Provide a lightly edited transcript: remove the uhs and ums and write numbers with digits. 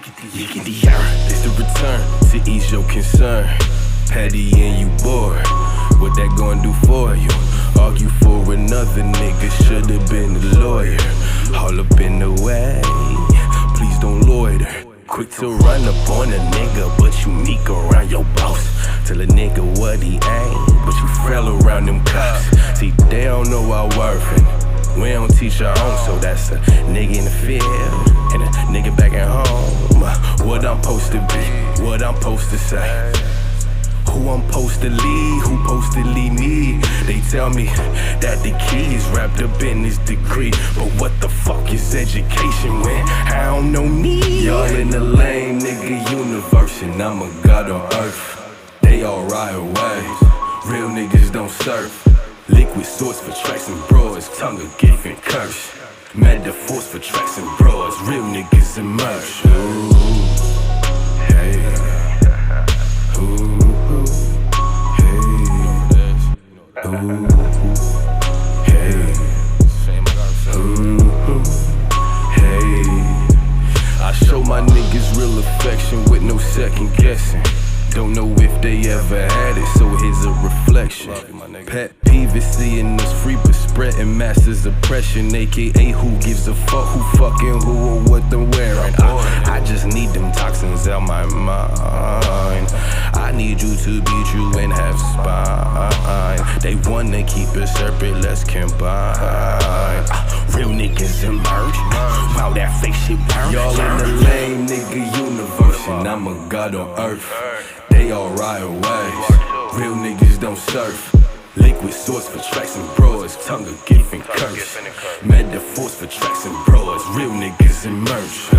Yiggity, yern. It's the return to ease your concern. Patty and you bored, what that gonna do for you? Argue for another nigga, should've been a lawyer. All up in the way, please don't loiter. Quick to run up on a nigga, but you meek around your boss. Tell a nigga what he ain't, but you frail around them cops. See, they don't know our worth, and we don't teach our own. So that's a nigga in the field and a nigga back at home. What I'm supposed to be, what I'm supposed to say, who I'm supposed to lead, who supposed to lead me. They tell me that the key is wrapped up in this degree, but what the fuck is education when I don't know me? Y'all in the lame nigga universe, and I'm a god on earth. They all ride waves, real niggas don't surf. Liquid source for tracks and broads, tongue of gift and curse. Metaphors for tracks and broads, real niggas immerse. Ooh, hey, ooh, hey, ooh, hey, ooh, hey. I show my niggas real affection with no second guessing. Don't know if they ever had it, so here's a reflection. Pet peeve is seeing us free but spreading masses oppression, aka who gives a fuck who fucking who or what they're wearing. I just need them toxins out my mind. I need you to be true and have spine. They wanna keep it separate, let's combine. Real niggas emerge, wow that fake shit burn. Y'all in the lame nigga universe, and I'm a god on earth. They all ride waves, real niggas don't surf. Liquid source for tracks and broads, tongue of gift and curse. Metaphors for tracks and broads, real niggas immerse.